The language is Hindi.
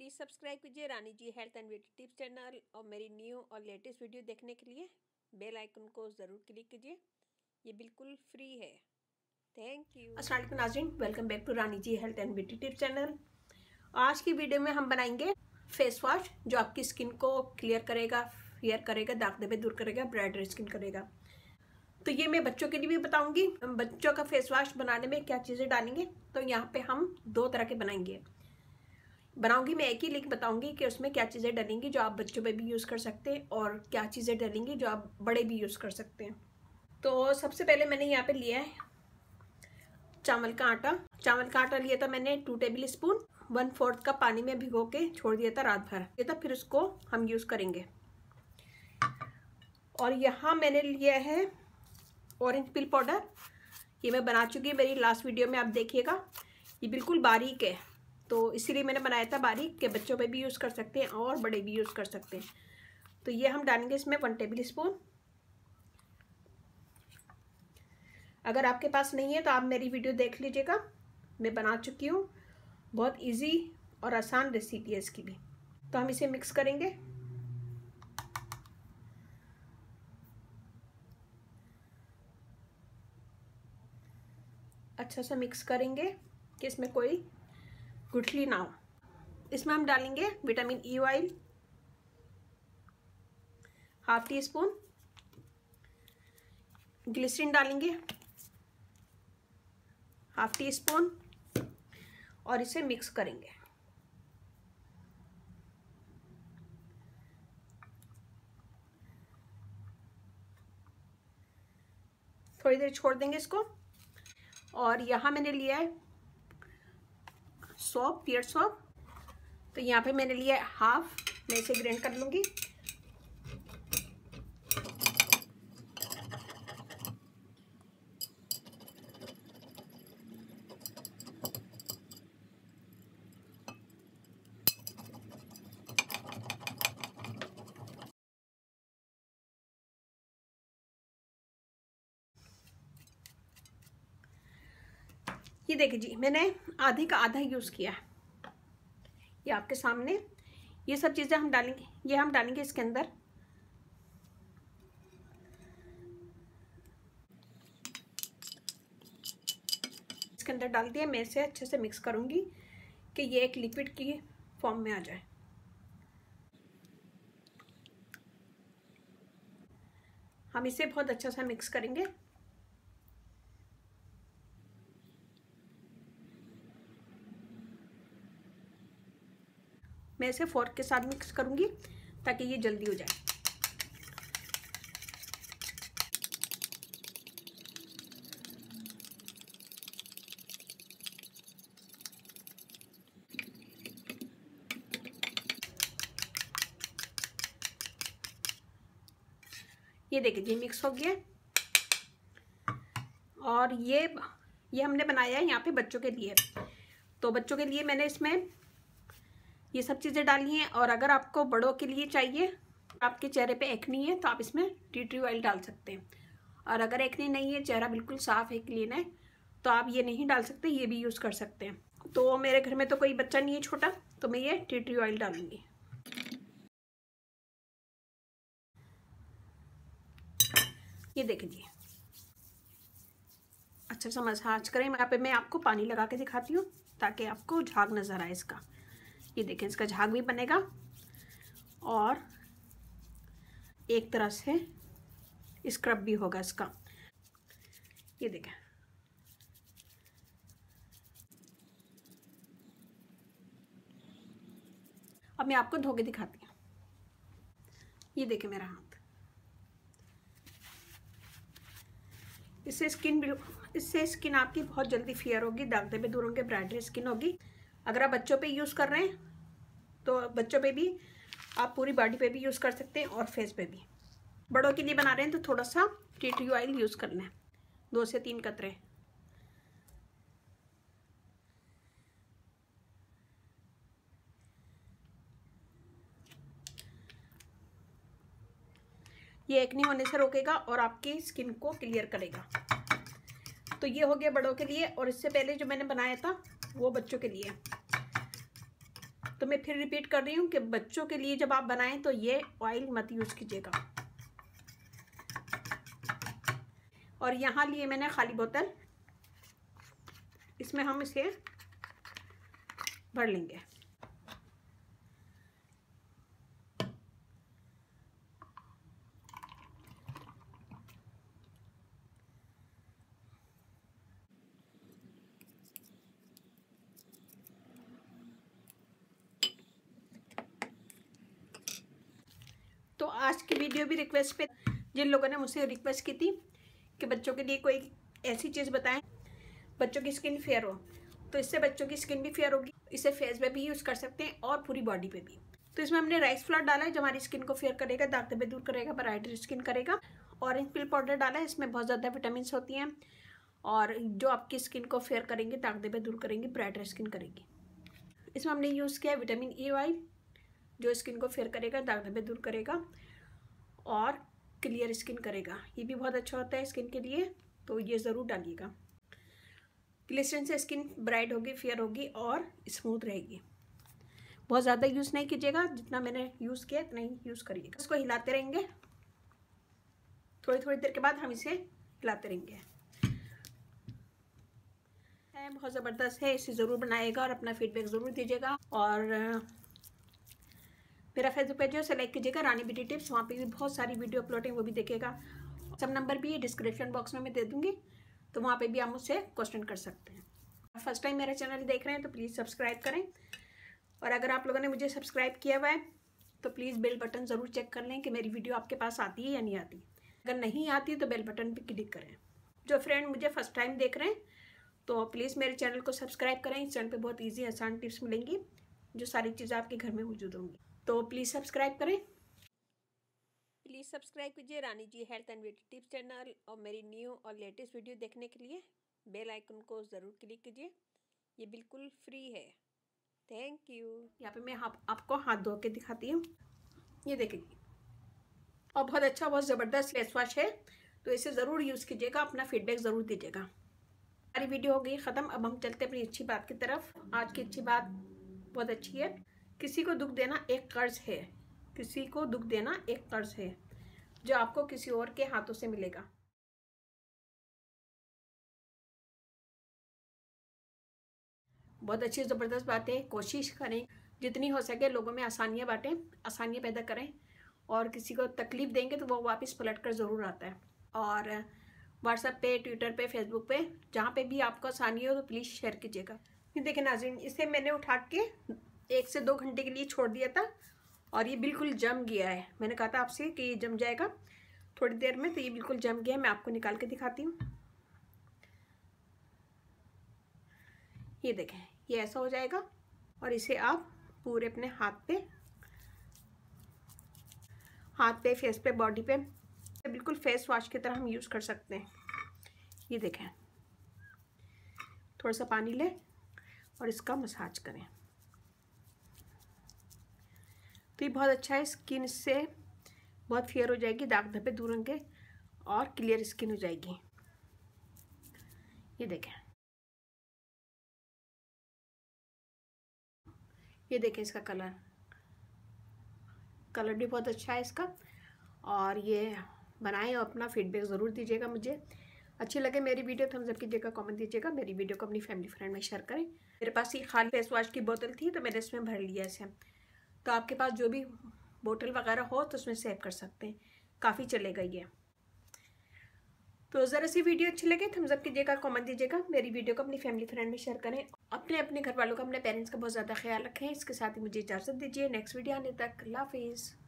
प्लीज़ सब्सक्राइब कीजिए Rani ji health and beauty tips channel और मेरी न्यू और लेटेस्ट वीडियो देखने के लिए बेल आइकन को ज़रूर क्लिक कीजिए। ये बिल्कुल फ्री है। Thank you. अस्सलाम वालेकुम नाज़रीन, welcome back to Rani ji health and beauty tips channel. आज की वीडियो में हम बनाएंगे फेस वॉश जो आपकी स्किन को क्लियर करेगा, फेयर करेगा, दाग धब्बे दूर करेगा, ब्राइटर स्किन करेगा। तो ये मैं बच्चों के लिए भी बताऊंगी। बच्चों का फेस वॉश बनाने में क्या चीज़ें डालेंगे, तो यहाँ पे हम दो तरह के बनाऊंगी मैं एक ही, लेकिन बताऊंगी कि उसमें क्या चीज़ें डलेंगी जो आप बच्चों पे भी यूज़ कर सकते हैं और क्या चीज़ें डलेंगी जो आप बड़े भी यूज़ कर सकते हैं। तो सबसे पहले मैंने यहाँ पे लिया है चावल का आटा। चावल का आटा लिया था मैंने 2 टेबल स्पून, 1/4 कप पानी में भिगो के छोड़ दिया था रात भर। ये था, फिर उसको हम यूज़ करेंगे। और यहाँ मैंने लिया है ऑरेंज पिल पाउडर। ये मैं बना चुकी हूँ, मेरी लास्ट वीडियो में आप देखिएगा। ये बिल्कुल बारीक है, तो इसीलिए मैंने बनाया था बारीक, के बच्चों पे भी यूज़ कर सकते हैं और बड़े भी यूज़ कर सकते हैं। तो ये हम डालेंगे इसमें 1 टेबल स्पून। अगर आपके पास नहीं है तो आप मेरी वीडियो देख लीजिएगा, मैं बना चुकी हूँ। बहुत इजी और आसान रेसिपी है इसकी भी। तो हम इसे मिक्स करेंगे। अच्छा सा मिक्स करेंगे कि इसमें कोई गुठली ना हो। इसमें हम डालेंगे vitamin E oil, 1/2 teaspoon. Glycerine डालेंगे 1/2 टीस्पून और इसे मिक्स करेंगे। थोड़ी देर छोड़ देंगे इसको। और यहाँ मैंने लिया है सौंफ, पियर सौंफ। तो यहाँ पे मैंने लिया है 1/2। मैं इसे ग्राइंड कर लूँगी। ये देखिए जी, मैंने आधे का आधा यूज़ किया है। ये आपके सामने ये सब चीज़ें हम डालेंगे, ये हम डालेंगे इसके अंदर। इसके अंदर डाल दिया। मैं इसे अच्छे से मिक्स करूँगी कि ये एक लिक्विड की फॉर्म में आ जाए। हम इसे बहुत अच्छा सा मिक्स करेंगे। मैं इसे फोर्क के साथ मिक्स करूंगी ताकि ये जल्दी हो जाए। ये देखिए जी, मिक्स हो गया। और ये हमने बनाया है यहाँ पे बच्चों के लिए। तो बच्चों के लिए मैंने इसमें ये सब चीज़ें डाली हैं। और अगर आपको बड़ों के लिए चाहिए, आपके चेहरे पे एक्नी है, तो आप इसमें टी ट्री ऑयल डाल सकते हैं। और अगर एक्नी नहीं है, चेहरा बिल्कुल साफ़ है, क्लीन है, तो आप ये नहीं डाल सकते, ये भी यूज़ कर सकते हैं। तो मेरे घर में तो कोई बच्चा नहीं है छोटा, तो मैं ये टी ट्री ऑयल डालूंगी। ये देखिए जी, अच्छा सा मसाज करें। यहाँ पे मैं आपको पानी लगा के दिखाती हूँ ताकि आपको झाग नज़र आए इसका। ये देखें, इसका झाग भी बनेगा और एक तरह से स्क्रब भी होगा इसका। ये देखें, अब मैं आपको धो के दिखाती हूँ। ये देखें मेरा हाथ। इससे स्किन आपकी बहुत जल्दी फेयर होगी, दाग धब्बे दूर होंगे, ब्राइटर स्किन होगी। अगर आप बच्चों पे यूज़ कर रहे हैं तो बच्चों पे भी, आप पूरी बॉडी पे भी यूज़ कर सकते हैं और फेस पे भी। बड़ों के लिए बना रहे हैं तो थोड़ा सा टी ट्री ऑयल यूज़ करना है, 2 से 3 कतरे। ये एक्ने होने से रोकेगा और आपकी स्किन को क्लियर करेगा। तो ये हो गया बड़ों के लिए। और इससे पहले जो मैंने बनाया था वो बच्चों के लिए। तो मैं फिर रिपीट कर रही हूँ कि बच्चों के लिए जब आप बनाएं तो ये ऑयल मत यूज़ कीजिएगा। और यहाँ लिए मैंने खाली बोतल, इसमें हम इसे भर लेंगे। तो आज की वीडियो भी रिक्वेस्ट पे, जिन लोगों ने मुझसे रिक्वेस्ट की थी कि बच्चों के लिए कोई ऐसी चीज़ बताएं बच्चों की स्किन फेयर हो, तो इससे बच्चों की स्किन भी फेयर होगी। इसे फेस पे भी यूज़ कर सकते हैं और पूरी बॉडी पे भी। तो इसमें हमने राइस फ्लावर डाला है जो हमारी स्किन को फेयर करेगा, दाग धब्बे दूर करेगा, ब्राइट स्किन करेगा। ऑरेंज पिल पाउडर डाला है, इसमें बहुत ज़्यादा विटामिन होती हैं और जो आपकी स्किन को फेयर करेंगे, दाग धब्बे दूर करेंगे, ब्राइट स्किन करेगी। इसमें हमने यूज़ किया है विटामिन ई ऑयल जो स्किन को फेयर करेगा, दाग धब्बे दूर करेगा और क्लियर स्किन करेगा। ये भी बहुत अच्छा होता है स्किन के लिए, तो ये ज़रूर डालिएगा। ग्लिसरीन से स्किन ब्राइट होगी, फेयर होगी और स्मूथ रहेगी। बहुत ज़्यादा यूज़ नहीं कीजिएगा, जितना मैंने यूज़ किया इतना ही यूज़ करिएगा। इसको हिलाते रहेंगे, थोड़ी थोड़ी देर के बाद हम इसे हिलाते रहेंगे। बहुत ज़बरदस्त है, इसे ज़रूर बनाइएगा और अपना फीडबैक ज़रूर दीजिएगा। और मेरा फेसबुक पेज है उसे लाइक कीजिएगा, रानी ब्यूटी टिप्स। वहाँ पे भी बहुत सारी वीडियो अपलोड है, वो भी देखिएगा। सब नंबर भी डिस्क्रिप्शन बॉक्स में मैं दे दूँगी, तो वहाँ पे भी आप मुझसे क्वेश्चन कर सकते हैं। फर्स्ट टाइम मेरा चैनल देख रहे हैं तो प्लीज़ सब्सक्राइब करें, और अगर आप लोगों ने मुझे सब्सक्राइब किया हुआ है तो प्लीज़ बेल बटन ज़रूर चेक कर लें कि मेरी वीडियो आपके पास आती है या नहीं आती। अगर नहीं आती तो बेल बटन पर क्लिक करें। जो फ्रेंड मुझे फर्स्ट टाइम देख रहे हैं तो प्लीज़ मेरे चैनल को सब्सक्राइब करें। इस चैनल पे बहुत ईजी आसान टिप्स मिलेंगी, जो सारी चीज़ें आपके घर में मौजूद होंगी। तो प्लीज़ सब्सक्राइब करें, प्लीज़ सब्सक्राइब कीजिए Rani ji health and beauty tips channel. और मेरी न्यू और लेटेस्ट वीडियो देखने के लिए बेल आइकन को ज़रूर क्लिक कीजिए, ये बिल्कुल फ्री है। Thank you. यहाँ पे मैं आपको हाथ धो के दिखाती हूँ, ये देखिए। और बहुत अच्छा, बहुत ज़बरदस्त फेस वॉश है, तो इसे ज़रूर यूज़ कीजिएगा, अपना फीडबैक ज़रूर दीजिएगा। हमारी वीडियो हो गई ख़त्म, अब हम चलते अपनी अच्छी बात की तरफ। आज की अच्छी बात बहुत अच्छी है। किसी को दुख देना एक कर्ज है, किसी को दुख देना एक कर्ज है जो आपको किसी और के हाथों से मिलेगा। बहुत अच्छी ज़बरदस्त बात है। कोशिश करें जितनी हो सके लोगों में आसानियाँ बांटें, आसानियाँ पैदा करें, और किसी को तकलीफ़ देंगे तो वो वापस पलट कर ज़रूर आता है। और व्हाट्सएप पे, ट्विटर पे, फेसबुक पे, जहाँ पे भी आपको आसानी हो तो प्लीज़ शेयर कीजिएगा। ये देखें नाज़रीन, इसे मैंने उठा के 1 से 2 घंटे के लिए छोड़ दिया था और ये बिल्कुल जम गया है। मैंने कहा था आपसे कि ये जम जाएगा थोड़ी देर में, तो ये बिल्कुल जम गया है। मैं आपको निकाल के दिखाती हूँ। ये देखें, ये ऐसा हो जाएगा और इसे आप पूरे अपने हाथ पे, फेस पे, बॉडी पे बिल्कुल फेस वॉश की तरह हम यूज़ कर सकते हैं। ये देखें, थोड़ा सा पानी लें और इसका मसाज करें, तो ये बहुत अच्छा है। स्किन इससे बहुत फेयर हो जाएगी, दाग धब्बे दूर होंगे और क्लियर स्किन हो जाएगी। ये देखें, ये देखें, इसका कलर भी बहुत अच्छा है इसका। और ये बनाएं और अपना फीडबैक ज़रूर दीजिएगा मुझे। अच्छी लगे मेरी वीडियो तो थम्स अप कीजिएगा, कमेंट दीजिएगा। मेरी वीडियो को अपनी फैमिली फ्रेंड में शेयर करें। मेरे पास ये खाली फेस वॉश की बोतल थी तो मैंने इसमें भर लिया इसे। तो आपके पास जो भी बोतल वगैरह हो तो उसमें सेव कर सकते हैं, काफ़ी चलेगा ये। तो ज़रा सी वीडियो अच्छी लगे थम्स अप कीजिएगा, कमेंट दीजिएगा। मेरी वीडियो को अपनी फैमिली फ्रेंड में शेयर करें। अपने घर वालों का, अपने पेरेंट्स का बहुत ज़्यादा ख्याल रखें। इसके साथ ही मुझे इजाज़त दीजिए। नेक्स्ट वीडियो आने तक अल्लाह हाफिज़।